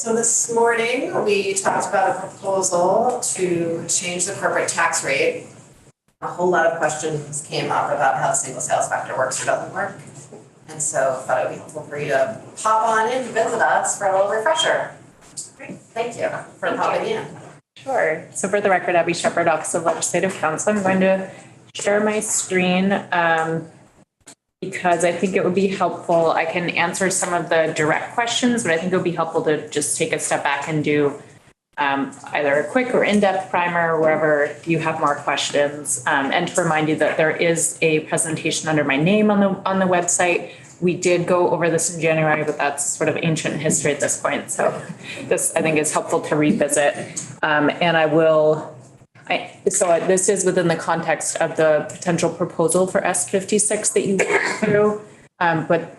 So this morning, we talked about a proposal to change the corporate tax rate. A whole lot of questions came up about how the single sales factor works or doesn't work. And so I thought it would be helpful for you to pop on in and visit us for a little refresher. Great, thank you for popping in. Sure. So for the record, Abby Shepherd, Office of Legislative Counsel. I'm going to share my screen because I think it would be helpful. I can answer some of the direct questions, but I think it would be helpful to just take a step back and do either a quick or in-depth primer wherever you have more questions. And to remind you that there is a presentation under my name on the website. We did go over this in January, but that's sort of ancient history at this point. So this, I think, is helpful to revisit. This is within the context of the potential proposal for S56 that you went through. But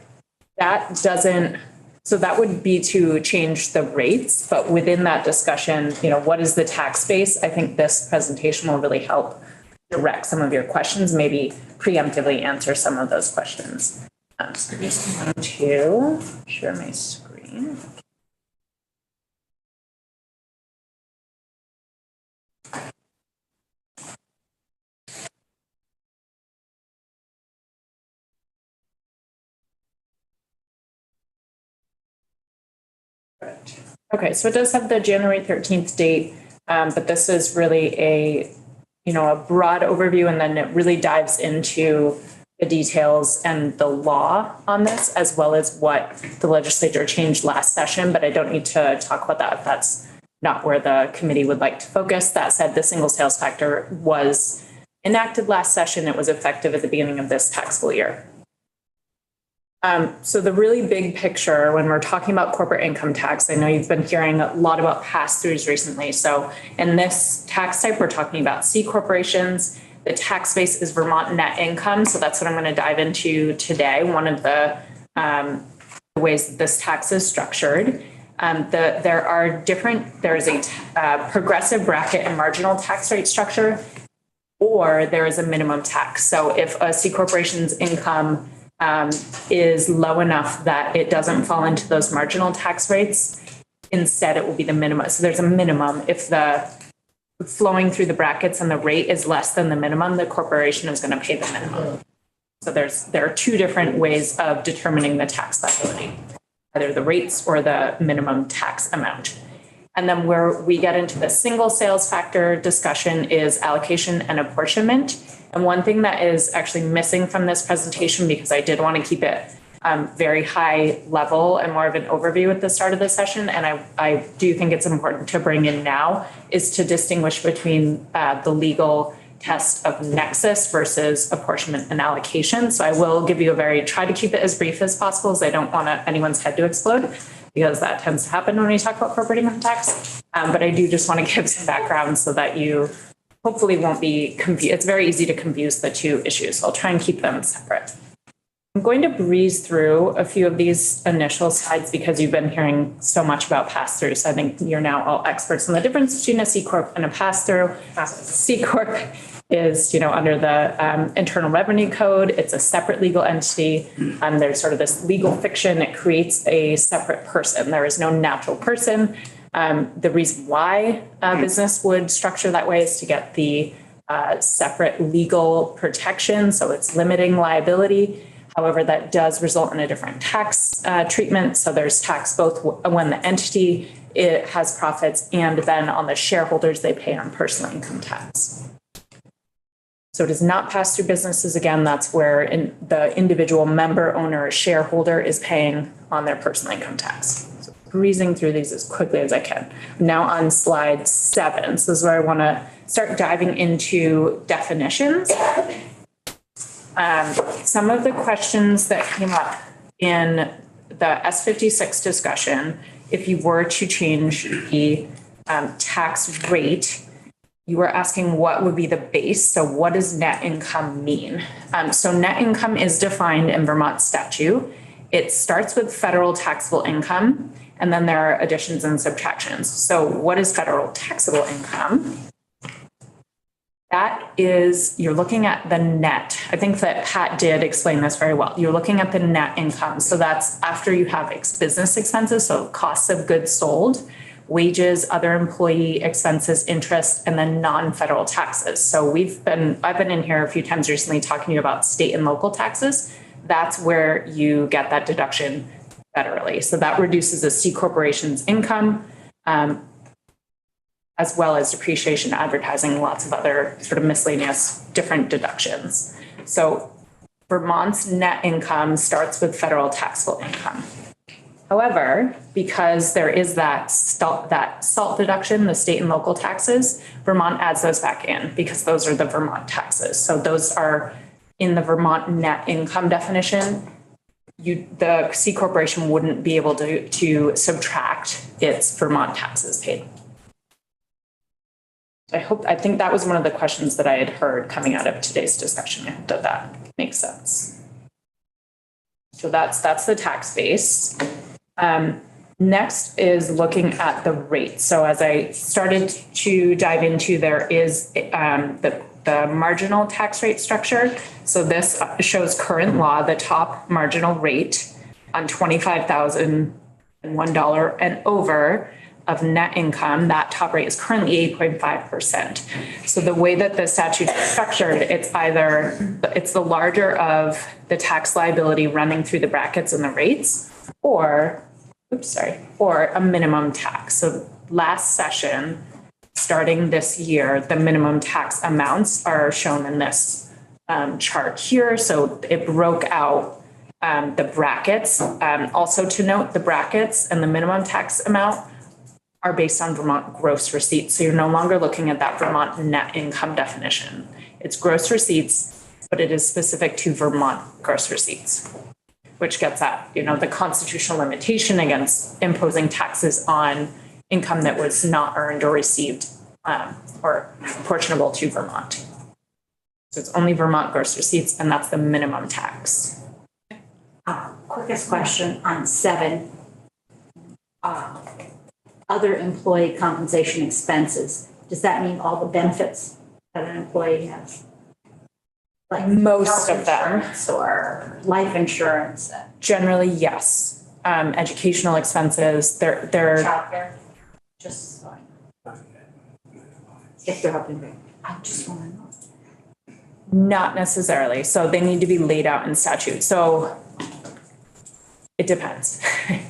that doesn't, so that would be to change the rates, but within that discussion, what is the tax base? I think this presentation will really help direct some of your questions, maybe preemptively answer some of those questions. So I just want to share my screen. Okay, so it does have the January 13th date, but this is really a broad overview, and then it really dives into the details and the law on this, as well as what the legislature changed last session, but I don't need to talk about that if that's not where the committee would like to focus. That said, the single sales factor was enacted last session. It was effective at the beginning of this taxable year. So the really big picture when we're talking about corporate income tax, I know you've been hearing a lot about pass-throughs recently. So in this tax type, we're talking about C corporations. The tax base is Vermont net income. So that's what I'm going to dive into today. One of the ways that this tax is structured. There is a progressive bracket and marginal tax rate structure, or there is a minimum tax. So if a C corporation's income is low enough that it doesn't fall into those marginal tax rates, instead it will be the minimum. So there's a minimum. If the flowing through the brackets and the rate is less than the minimum, the corporation is going to pay the minimum. So there are two different ways of determining the tax liability, either the rates or the minimum tax amount. And then where we get into the single sales factor discussion is allocation and apportionment. And one thing that is actually missing from this presentation, because I did want to keep it very high level and more of an overview at the start of the session, and I do think it's important to bring in now, is to distinguish between the legal test of nexus versus apportionment and allocation. So I will give you try to keep it as brief as possible, as I don't want anyone's head to explode, because that tends to happen when we talk about corporate income tax. But I do just want to give some background so that you hopefully won't be confused. It's very easy to confuse the two issues. So I'll try and keep them separate. I'm going to breeze through a few of these initial slides because you've been hearing so much about pass-through. So I think you're now all experts on the difference between a C Corp and a pass-through. C Corp is, under the Internal Revenue Code. It's a separate legal entity. There's sort of this legal fiction. It creates a separate person. There is no natural person. The reason why a business would structure that way is to get the separate legal protection. So it's limiting liability. However, that does result in a different tax treatment. So there's tax both when the entity has profits and then on the shareholders they pay on personal income tax. So it is not pass through businesses. Again, that's where the individual member, owner, or shareholder is paying on their personal income tax. So breezing through these as quickly as I can. Now on slide 7. So this is where I want to start diving into definitions. Some of the questions that came up in the S56 discussion, if you were to change the tax rate, you were asking what would be the base. So what does net income mean? So net income is defined in Vermont statute. It starts with federal taxable income, and then there are additions and subtractions. So what is federal taxable income? That is, you're looking at the net. I think that Pat did explain this very well. You're looking at the net income. So that's after you have business expenses, so costs of goods sold, wages, other employee expenses, interest, and then non-federal taxes. So I've been in here a few times recently talking to you about state and local taxes. That's where you get that deduction federally. So that reduces a C corporation's income, as well as depreciation, advertising, lots of other sort of miscellaneous different deductions. So Vermont's net income starts with federal taxable income. However, because there is that SALT deduction, the state and local taxes, Vermont adds those back in because those are the Vermont taxes. So those are in the Vermont net income definition. The C corporation wouldn't be able to subtract its Vermont taxes paid. I think that was one of the questions that I had heard coming out of today's discussion. I hope that makes sense. So that's the tax base. Next is looking at the rate. So as I started to dive into, there is the marginal tax rate structure. So this shows current law, the top marginal rate on $25,001 and over of net income. That top rate is currently 8.5%. So the way that the statute is structured, it's the larger of the tax liability running through the brackets and the rates, or a minimum tax. So last session, starting this year, the minimum tax amounts are shown in this chart here. So it broke out the brackets. Also to note, the brackets and the minimum tax amount are based on Vermont gross receipts. So you're no longer looking at that Vermont net income definition. It's gross receipts, but it is specific to Vermont gross receipts, which gets at, the constitutional limitation against imposing taxes on income that was not earned or received or proportionable to Vermont. So it's only Vermont gross receipts, and that's the minimum tax. Quickest question on 7. Other employee compensation expenses. Does that mean all the benefits that an employee has? Like most of them. Or life insurance? Generally, yes. Educational expenses, they're Childcare? Just so I know. If they're helping me. I just want to know. not necessarily. So they need to be laid out in statute. So it depends.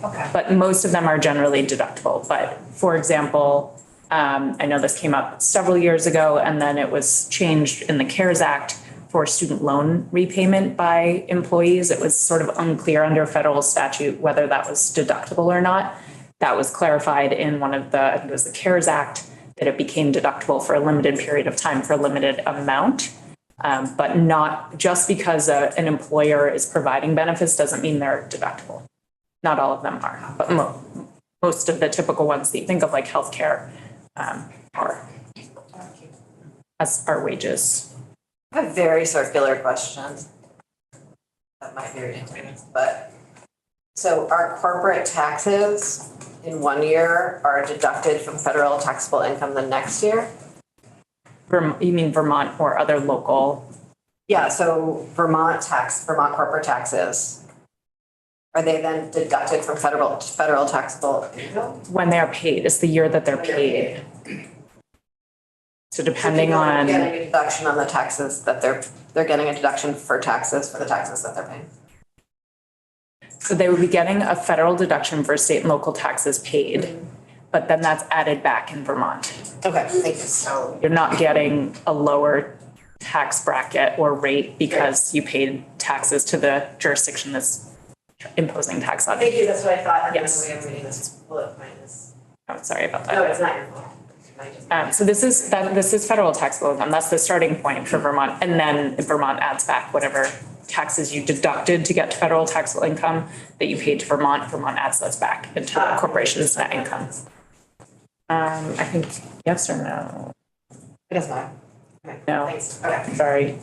Okay. But most of them are generally deductible. But for example, I know this came up several years ago, and then it was changed in the CARES Act for student loan repayment by employees. It was sort of unclear under federal statute whether that was deductible or not. That was clarified in one of the, I think it was the CARES Act, that it became deductible for a limited period of time for a limited amount. But not just because an employer is providing benefits doesn't mean they're deductible. Not all of them are, but most of the typical ones that you think of, like healthcare, are as are wages. I have a very circular question that might be ridiculous, but so our corporate taxes in 1 year are deducted from federal taxable income the next year? You mean Vermont or other local? Yeah, so Vermont corporate taxes, are they then deducted from federal taxable income? When they're paid, it's the year that they're paid. So depending on. They're getting a deduction on the taxes that they're getting a deduction for taxes for the taxes that they're paying. So they would be getting a federal deduction for state and local taxes paid, but then that's added back in Vermont. Okay, thank you. So You're not getting a lower tax bracket or rate because you paid taxes to the jurisdiction that's imposing tax on you. thank you, that's what I thought, and Yes. the way I'm reading this bullet point is, Oh, sorry about no, that. it's not your fault. So this is federal taxable income. That's the starting point for Vermont. And then Vermont adds back whatever taxes you deducted to get to federal taxable income that you paid to Vermont. Vermont adds those back into the corporation's net income. I think yes or no? It doesn't matter. Okay, No. thanks, okay, Sorry.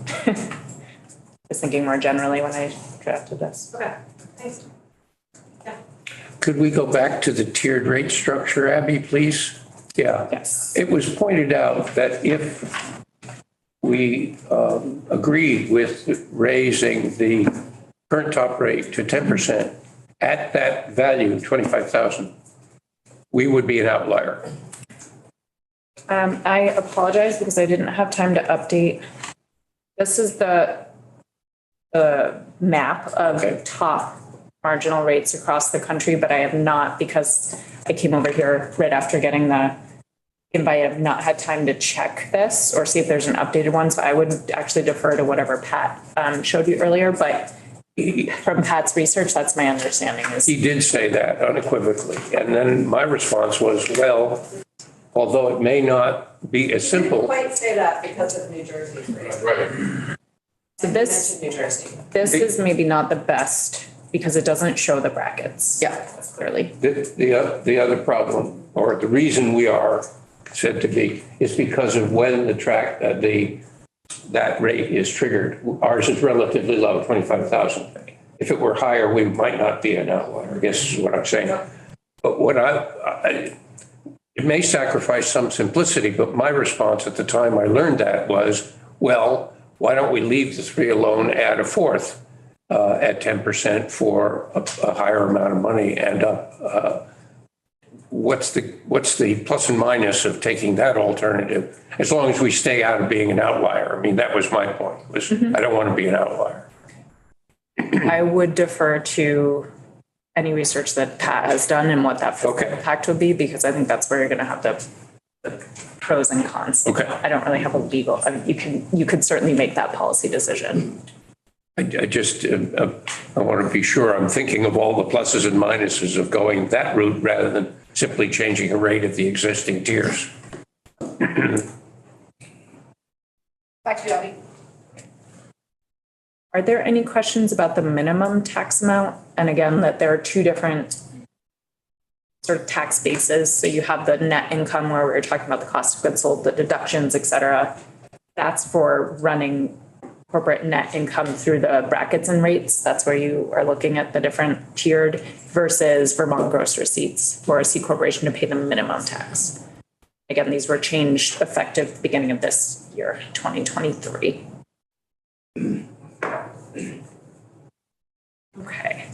Was thinking more generally when I drafted this. okay, thanks. Could we go back to the tiered rate structure, Abby, please? Yeah. Yes. It was pointed out that if we agreed with raising the current top rate to 10% at that value, 25,000, we would be an outlier. I apologize because I didn't have time to update. This is the map of Okay. top marginal rates across the country, but I have not, because I came over here right after getting the invite, I have not had time to check this or see if there's an updated one. So I would actually defer to whatever Pat showed you earlier, but from Pat's research, that's my understanding is. He did say that unequivocally. And then my response was, well, although it may not be as Didn't simple. quite say that because of New Jersey's rate. Right. So You this, mentioned New Jersey. this is maybe not the best because it doesn't show the brackets. Yeah. Clearly. The other problem, or the reason we are said to be, is because of when that rate is triggered. Ours is relatively low, 25,000. If it were higher, we might not be an outlier, I guess is what I'm saying. But what it may sacrifice some simplicity, but my response at the time I learned that was, well, why don't we leave the three alone, add a fourth at 10% for a higher amount of money and up? What's the plus and minus of taking that alternative, as long as we stay out of being an outlier? I mean, that was my point, was I don't want to be an outlier. I would defer to any research that Pat has done and what that fiscal Okay. impact would be, because I think that's where you're going to have the pros and cons. Okay. I don't really have a legal, I mean, you could certainly make that policy decision. I just, I want to be sure I'm thinking of all the pluses and minuses of going that route rather than simply changing a rate of the existing tiers. Back to you, Abby. Are there any questions about the minimum tax amount? And again, that there are two different sort of tax bases. So you have the net income where we were talking about the cost of goods sold, the deductions, et cetera. That's for running corporate net income through the brackets and rates. That's where you are looking at the different tiered versus Vermont gross receipts for a C corporation to pay the minimum tax. Again, these were changed effective the beginning of this year, 2023. Okay.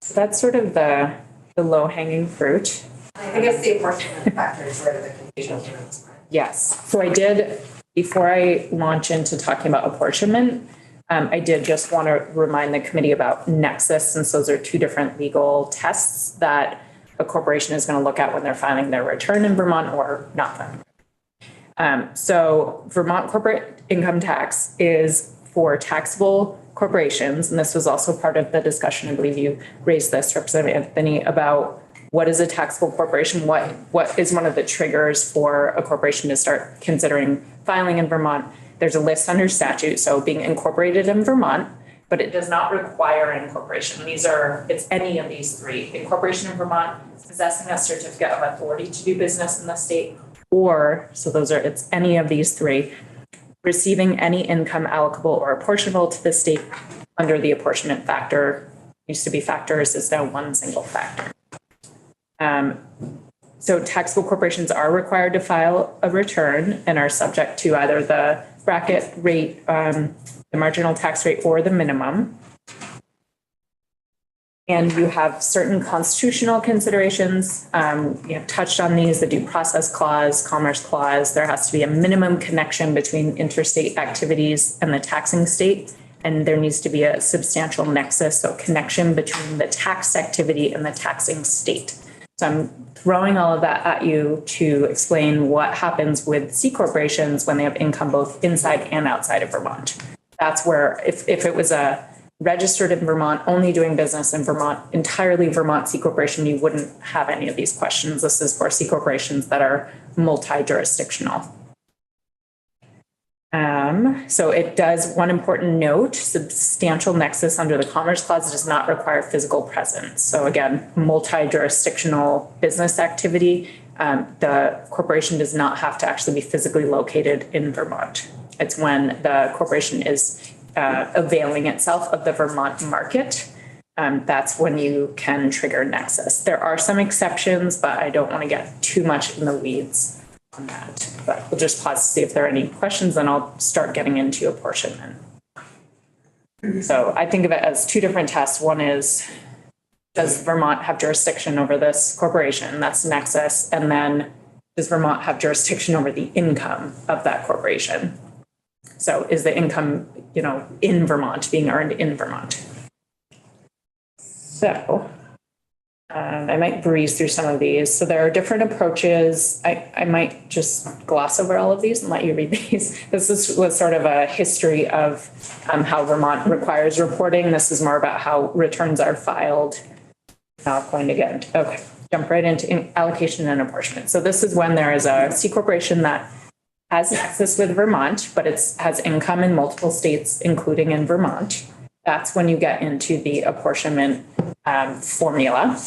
So that's sort of the low hanging fruit. I think it's the apportionment factors where the confusion came in this morning. Yes. So I did, before I launch into talking about apportionment, I did just want to remind the committee about nexus, since those are two different legal tests that a corporation is going to look at when they're filing their return in Vermont or not filing. So Vermont corporate income tax is for taxable corporations, and this was also part of the discussion, I believe you raised this, Representative Anthony, about what is a taxable corporation, what is one of the triggers for a corporation to start considering filing in Vermont. There's a list under statute, so being incorporated in Vermont, but it does not require incorporation. It's any of these three: incorporation in Vermont, possessing a certificate of authority to do business in the state, or, so it's any of these three, receiving any income allocable or apportionable to the state under the apportionment factor. Used to be factors, is now one single factor. So taxable corporations are required to file a return and are subject to either the bracket rate, the marginal tax rate, or the minimum. And you have certain constitutional considerations. You have touched on these, the due process clause, commerce clause. There has to be a minimum connection between interstate activities and the taxing state. And there needs to be a substantial nexus, so connection between the tax activity and the taxing state. So I'm throwing all of that at you to explain what happens with C corporations when they have income both inside and outside of Vermont. That's where, if it was a registered in Vermont, only doing business in Vermont, entirely Vermont C corporation, you wouldn't have any of these questions. This is for C corporations that are multi-jurisdictional. So it does, one important note, substantial nexus under the Commerce Clause does not require physical presence. So again, multi-jurisdictional business activity, the corporation does not have to actually be physically located in Vermont. It's when the corporation is availing itself of the Vermont market. That's when you can trigger nexus. There are some exceptions, but I don't want to get too much in the weeds on that. But we'll just pause to see if there are any questions, and I'll start getting into apportionment. So I think of it as two different tests. One is, does Vermont have jurisdiction over this corporation? That's nexus. And then does Vermont have jurisdiction over the income of that corporation? So is the income, in Vermont, being earned in Vermont? So I might breeze through some of these. So there are different approaches. I might just gloss over all of these and let you read these. Was sort of a history of how Vermont requires reporting. This is more about how returns are filed. Now I'm going to get, okay, jump right into allocation and apportionment. So this is when there is a C corporation that has nexus with Vermont, but it has income in multiple states, including in Vermont. That's when you get into the apportionment formula.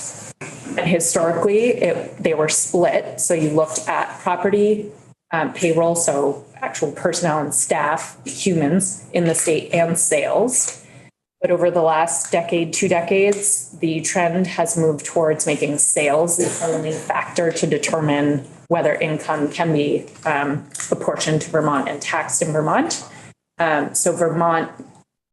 And historically, they were split. So you looked at property, payroll, so actual personnel and staff, humans in the state, and sales. But over the last decade, 2 decades, the trend has moved towards making sales the only factor to determine whether income can be apportioned to Vermont and taxed in Vermont. So Vermont,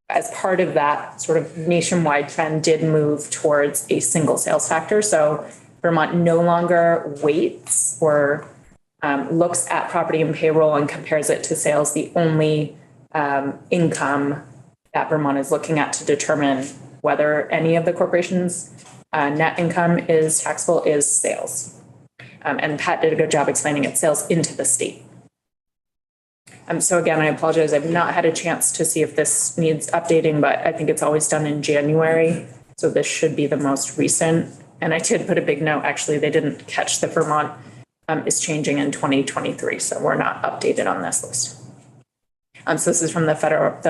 as part of that sort of nationwide trend, did move towards a single sales factor. So Vermont no longer weights or looks at property and payroll and compares it to sales. The only income that Vermont is looking at to determine whether any of the corporation's net income is taxable is sales. And Pat did a good job explaining it, sales into the state. So again, I apologize. I've not had a chance to see if this needs updating, but I think it's always done in January. So this should be the most recent. And I did put a big note, actually, they didn't catch that Vermont is changing in 2023. So we're not updated on this list. So this is from the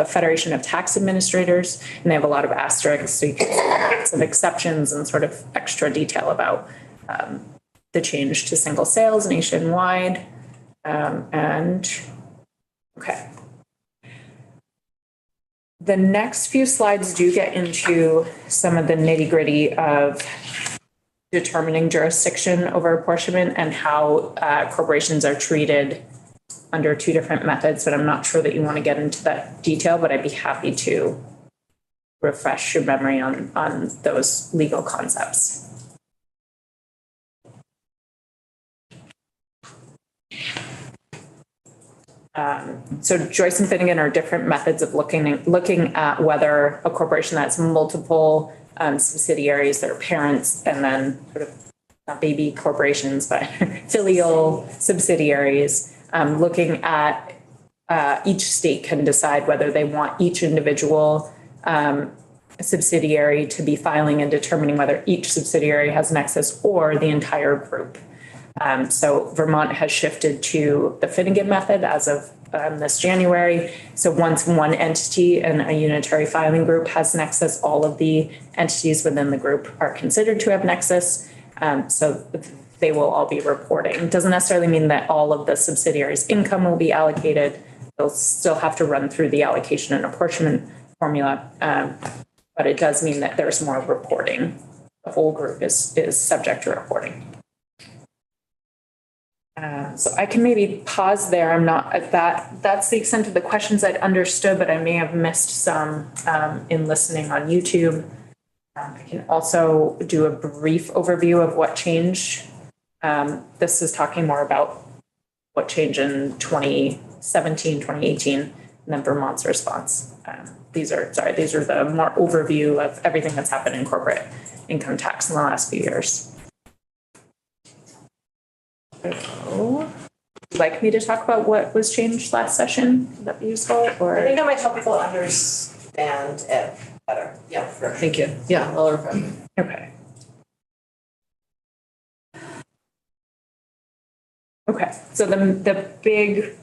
Federation of Tax Administrators, and they have a lot of asterisks, so you can get some exceptions and sort of extra detail about the change to single sales nationwide. Okay. The next few slides do get into some of the nitty-gritty of determining jurisdiction over apportionment and how corporations are treated under 2 different methods, but I'm not sure that you want to get into that detail, but I'd be happy to refresh your memory on those legal concepts. So Joyce and Finnegan are different methods of looking at whether a corporation that's multiple subsidiaries, their parents, and then sort of not baby corporations, but filial subsidiaries, looking at each state can decide whether they want each individual subsidiary to be filing and determining whether each subsidiary has nexus or the entire group. So Vermont has shifted to the Finnegan method as of this January. So once one entity in a unitary filing group has nexus, all of the entities within the group are considered to have nexus. So they will all be reporting. It doesn't necessarily mean that all of the subsidiaries' income will be allocated. They'll still have to run through the allocation and apportionment formula, but it does mean that there's more reporting. The whole group is subject to reporting. So I can maybe pause there. I'm not at that's the extent of the questions I'd understood, but I may have missed some in listening on YouTube. I can also do a brief overview of what changed. This is talking more about what changed in 2017, 2018, and then Vermont's response. These are the more overview of everything that's happened in corporate income tax in the last few years. So, would you like me to talk about what was changed last session? Would that be useful? Or I think that might help people understand it better. Yeah, thank you. Yeah, I'll refresh. okay. Okay, so the big,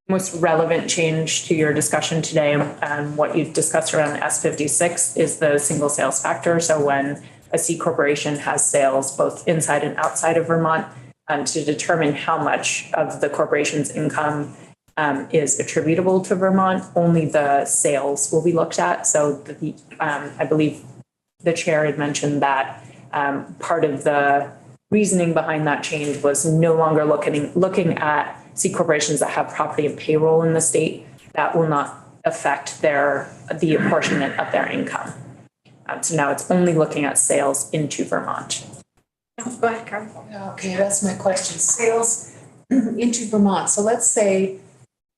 most relevant change to your discussion today and what you discussed around S56 is the single sales factor. So when a C corporation has sales both inside and outside of Vermont, to determine how much of the corporation's income is attributable to Vermont, only the sales will be looked at. So I believe the chair had mentioned that part of the reasoning behind that change was no longer looking at C corporations that have property and payroll in the state. That will not affect the apportionment of their income. So now it's only looking at sales into Vermont. Go ahead, Carmen. Okay, that's my question. Sales into Vermont. So let's say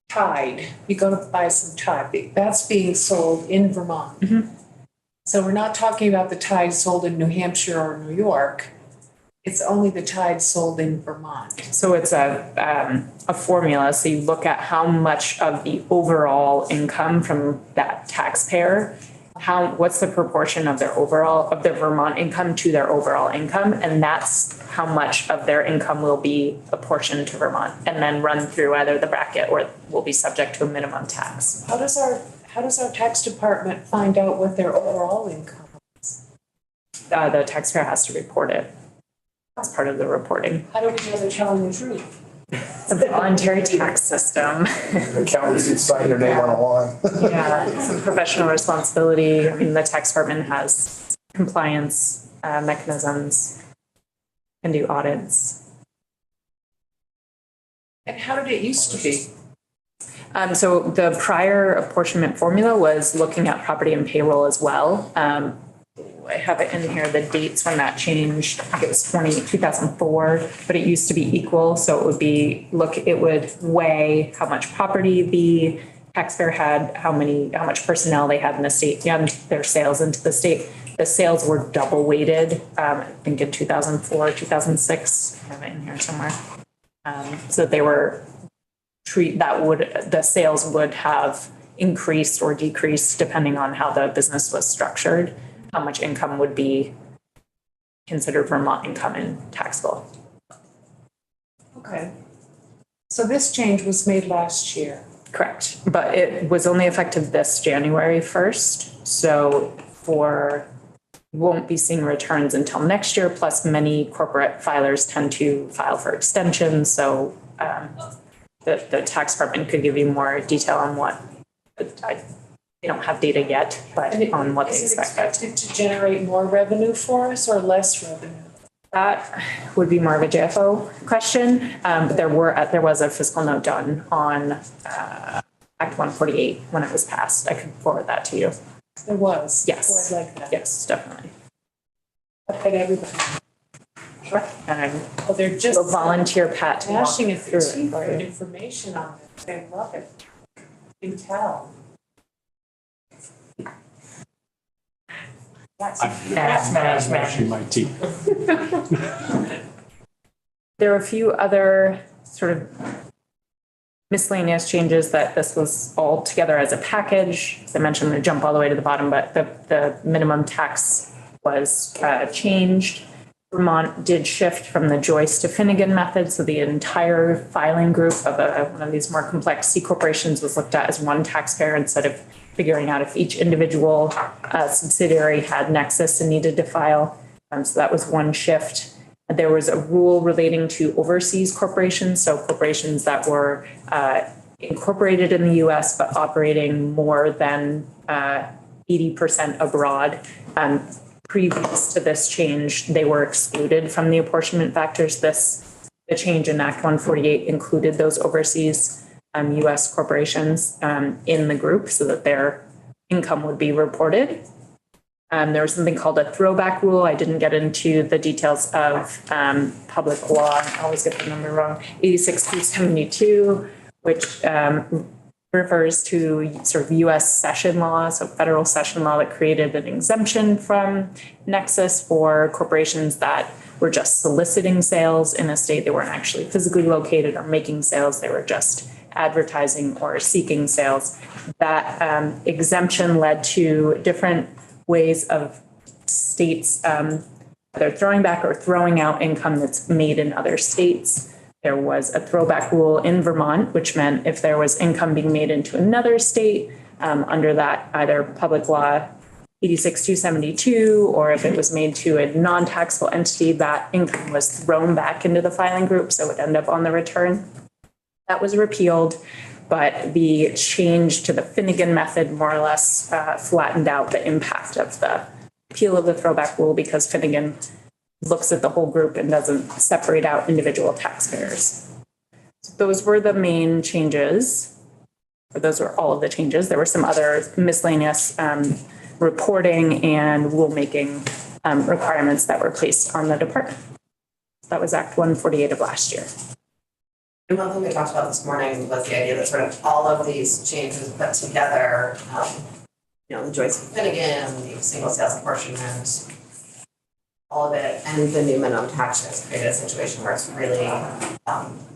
Tide, you go to buy some Tide, that's being sold in Vermont. Mhm. So we're not talking about the Tide sold in New Hampshire or New York. It's only the Tide sold in Vermont. So it's a formula. So you look at how much of the overall income from that taxpayer, what's the proportion of their Vermont income to their overall income, and that's how much of their income will be apportioned to Vermont, and then run through either the bracket or will be subject to a minimum tax. How does our tax department find out what their overall income is? The taxpayer has to report it as part of the reporting. How do we know they're telling the truth? It's a voluntary tax system. Accountants would sign their name on a line. Yeah, some professional responsibility. I mean, the tax department has compliance mechanisms, can do audits. And how did it used to be? So the prior apportionment formula was looking at property and payroll as well. I have it in here, the dates when that changed. I think it was 2004, but it used to be equal. So it would weigh how much property the taxpayer had, how much personnel they had in the state, and their sales into the state. The sales were double weighted, I think in 2004, 2006, I have it in here somewhere. So they were the sales would have increased or decreased depending on how the business was structured, how much income would be considered Vermont income and taxable. Okay. So this change was made last year. Correct, but it was only effective this January 1st. So won't be seeing returns until next year, plus many corporate filers tend to file for extensions. So the tax department could give you more detail on they don't have data yet, but on what they Is it expect. expected to generate more revenue for us or less revenue? That would be more of a JFO question, but there was a fiscal note done on Act 148 when it was passed. I could forward that to you. There was. Yes. Oh, I'd like that. Yes, definitely. I bet everybody. And Oh, they're just a volunteer Pat to walk gnashing it through through it for for you. information on it. They love it. You can tell. Gnashing my teeth. There are a few other sort of miscellaneous changes that this was all together as a package. As I mentioned, the jump all the way to the bottom, but the minimum tax was changed. Vermont did shift from the Joyce to Finnegan method, so the entire filing group of one of these more complex C corporations was looked at as one taxpayer instead of figuring out if each individual subsidiary had nexus and needed to file. So that was one shift. There was a rule relating to overseas corporations, so corporations that were incorporated in the US but operating more than 80% abroad. Previous to this change, they were excluded from the apportionment factors. The change in Act 148 included those overseas US corporations in the group so that their income would be reported. There was something called a throwback rule. I didn't get into the details of public law. I always get the number wrong. 86-272, which refers to sort of US session law, so federal session law that created an exemption from nexus for corporations that were just soliciting sales in a state. They weren't actually physically located or making sales. They were just advertising or seeking sales. That exemption led to different ways of states either throwing back or throwing out income that's made in other states. There was a throwback rule in Vermont, which meant if there was income being made into another state under that either public law 86-272, or if it was made to a non-taxable entity, that income was thrown back into the filing group, so it would end up on the return. That was repealed, but the change to the Finnegan method more or less flattened out the impact of the repeal of the throwback rule because Finnegan looks at the whole group and doesn't separate out individual taxpayers. So those were the main changes. Or those were all of the changes. There were some other miscellaneous reporting and rulemaking requirements that were placed on the department. That was Act 148 of last year. And one thing we talked about this morning was the idea that sort of all of these changes put together, the Joyce v. Finnegan, the single sales apportionment, all of it, and the new minimum tax has created a situation where it's really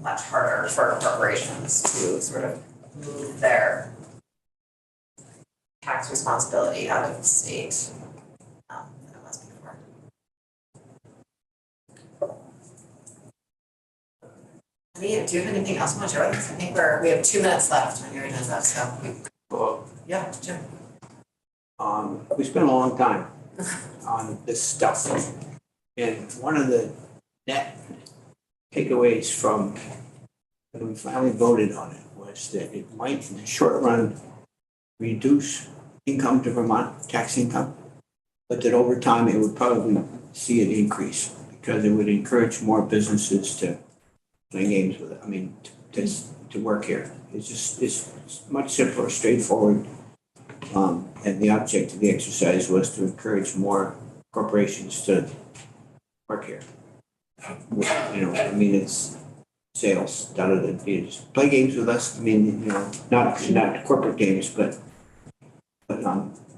much harder for corporations to sort of move their tax responsibility out of the state than it was before. Do you have anything else you want to share with us? I think we have 2 minutes left on your agenda, so yeah, Jim. We spent a long time on this stuff. And one of the net takeaways from when we finally voted on it was that it might, in the short run, reduce income to Vermont, tax income, but that over time it would probably see an increase because it would encourage more businesses to play games with it. To work here. It's much simpler, straightforward. And the object of the exercise was to encourage more corporations to work here. It's sales, just play games with us. Not corporate games, but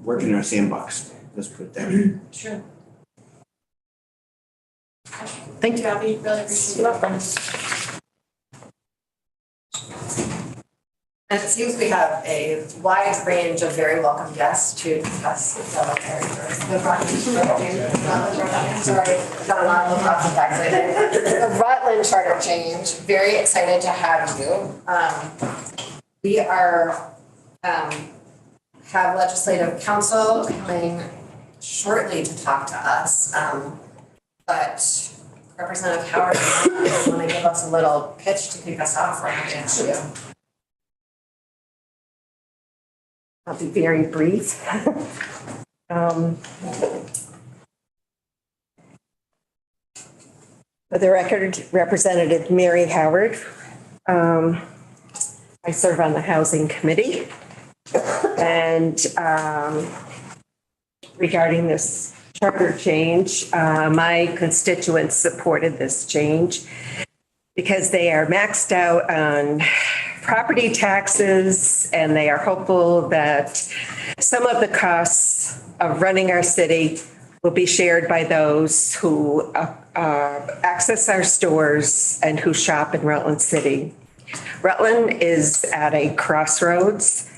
work in our sandbox. Let's put it that way. Sure. Thank you, Abby. Really appreciate it. And it seems we have a wide range of very welcome guests to discuss the Rutland Charter change. Very excited to have you. We are have legislative counsel coming shortly to talk to us, but Representative Howard, you want to give us a little pitch to kick us off on the issue? I'll be very brief. For the record, Representative Mary Howard. I serve on the Housing Committee. And regarding this charter change, my constituents supported this change because they are maxed out on property taxes, and they are hopeful that some of the costs of running our city will be shared by those who access our stores and who shop in Rutland City. Rutland is at a crossroads.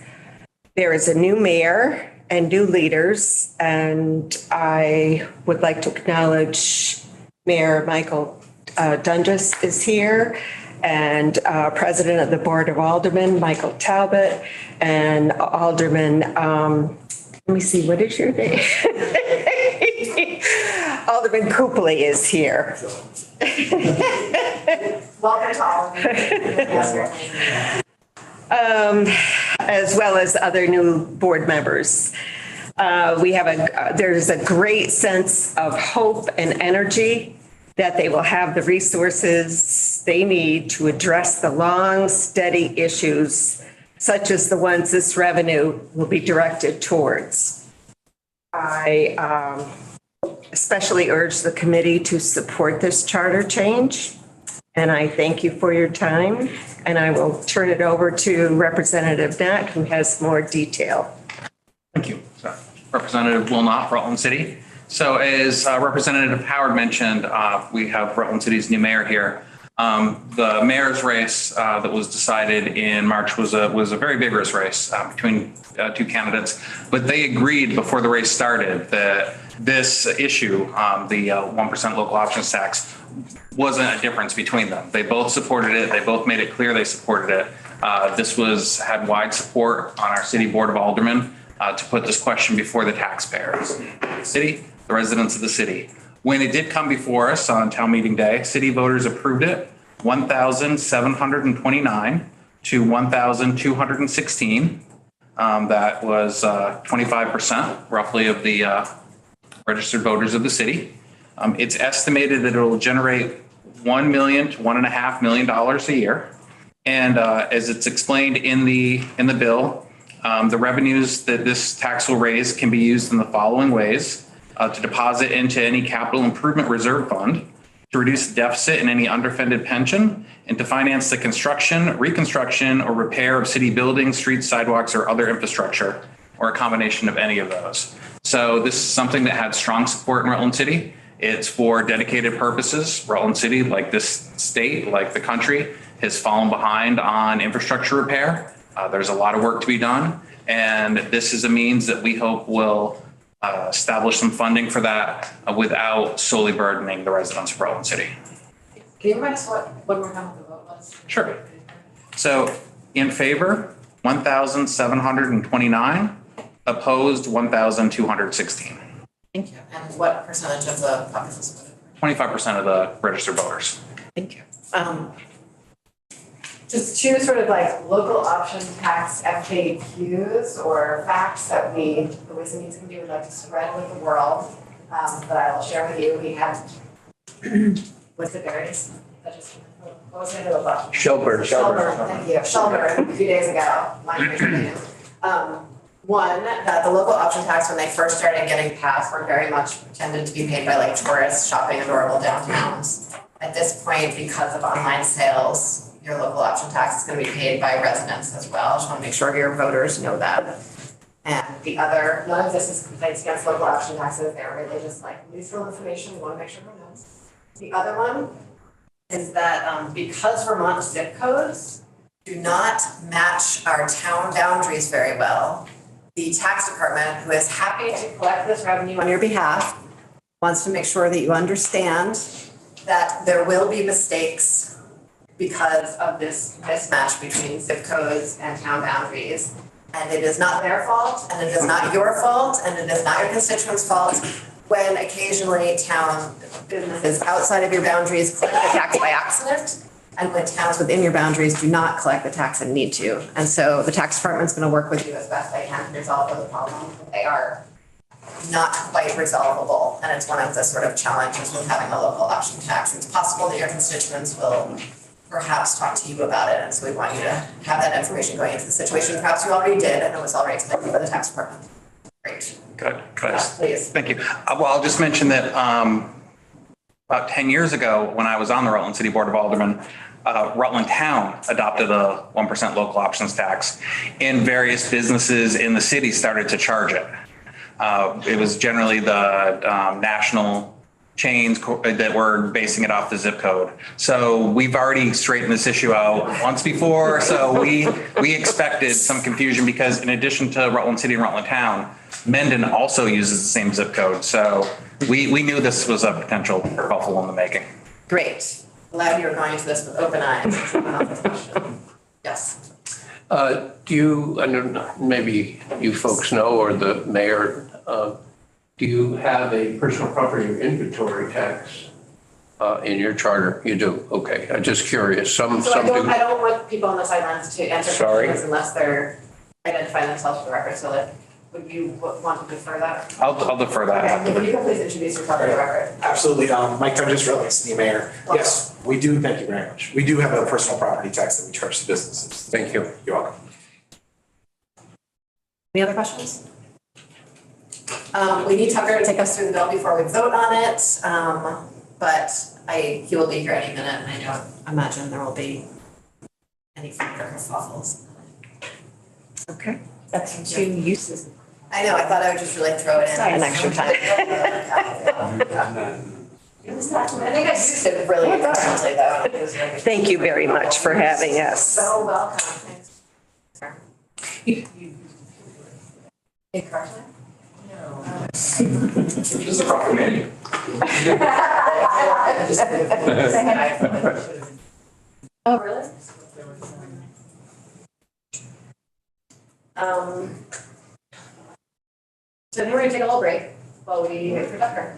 There is a new mayor and new leaders, and I would like to acknowledge Mayor Michael Dundas is here, and President of the Board of Aldermen, Michael Talbot, and Alderman, let me see, what is your name? Alderman Copley is here. Welcome to all of you. As well as other new board members. There's a great sense of hope and energy that they will have the resources they need to address the long, steady issues, such as the ones this revenue will be directed towards. I especially urge the committee to support this charter change, and I thank you for your time, and I will turn it over to Representative Knott, who has more detail. Thank you. So, Representative Wilnott, Rutland City. So as Representative Howard mentioned, we have Rutland City's new mayor here. The mayor's race that was decided in March was a very vigorous race between two candidates, but they agreed before the race started that this issue, the 1% local options tax, wasn't a difference between them. They both supported it. They both made it clear they supported it. This had wide support on our city board of aldermen to put this question before the taxpayers, the city, the residents of the city. When it did come before us on town meeting day, city voters approved it 1,729 to 1,216. That was 25% roughly of the registered voters of the city. It's estimated that it will generate $1 million to $1.5 million a year. And as it's explained in the bill, the revenues that this tax will raise can be used in the following ways: to deposit into any capital improvement reserve fund, to reduce the deficit in any underfunded pension, and to finance the construction, reconstruction, or repair of city buildings, streets, sidewalks, or other infrastructure, or a combination of any of those. So this is something that had strong support in Rutland City. It's for dedicated purposes. Rutland City, like this state, like the country, has fallen behind on infrastructure repair. There's a lot of work to be done. And this is a means that we hope will establish some funding for that without solely burdening the residents of Rutland City. Can you remind us one more time what the vote was? Sure. So in favor, 1,729, opposed 1,216. Thank you. And what percentage of the populace voted? 25% of the registered voters. Thank you. Just two sort of like local option tax FAQs or facts that the Ways and Means Committee would like to spread with the world, that I will share with you. We had, what's it, berries? That just, what was the name of the book? Shelburne. Thank you. Shelburne, a few days ago. One, that the local option tax, when they first started getting passed, were very much pretended to be paid by like tourists shopping adorable downtowns. At this point, because of online sales, your local option tax is going to be paid by residents as well. I just want to make sure your voters know that. And the other, none of this is complaints against local option taxes. They're really just like neutral information. We want to make sure everyone knows. The other one is that because Vermont zip codes do not match our town boundaries very well, the tax department, who is happy to collect this revenue on your behalf, wants to make sure that you understand that there will be mistakes because of this mismatch between zip codes and town boundaries. And it is not their fault, and it is not your fault, and it is not your constituents' fault when occasionally town businesses outside of your boundaries collect the tax by accident, and when towns within your boundaries do not collect the tax and need to. And so the tax department's gonna work with you as best they can to resolve those problems. They are not quite resolvable, and it's one of the sort of challenges with having a local option tax. It's possible that your constituents will perhaps talk to you about it, and so we want you to have that information going into the situation. Perhaps you already did, and it was already explained by the tax department. Great. Good. Please. Thank you. Well, I'll just mention that about 10 years ago, when I was on the Rutland City Board of Aldermen, Rutland Town adopted a 1% local options tax, and various businesses in the city started to charge it. It was generally the national chains that were basing it off the zip code. So we've already straightened this issue out once before. So we expected some confusion because in addition to Rutland City and Rutland Town, Mendon also uses the same zip code. So we knew this was a potential kerfuffle in the making. Great. Glad you're going into this with open eyes. Yes. Do you, I don't know, maybe you folks know, or the mayor, do you have a personal property or inventory tax in your charter? You do? Okay, I'm just curious. Some do. I don't want people on the sidelines to answer questions unless they're identifying themselves for the record. So that, would you want to defer that? I'll defer that. Okay, if you could please introduce yourself for the record. Absolutely. Mike Tunges, Rutland City Mayor. Yes, we do. Thank you very much. We do have a personal property tax that we charge to businesses. Thank you. You're welcome. Any other questions? We need Tucker to take us through the bill before we vote on it, but he will be here any minute, and I don't imagine there will be any further kerfuffles. Okay, that's 2 uses. I know, I thought I would just really throw it in an extra time. I think I used it really efficiently though. It was really- Thank you very much for having us. So welcome. Thanks. Hey, Carson? This is a proclamation. Oh, really? So then we're gonna take a little break while we wait for Tucker.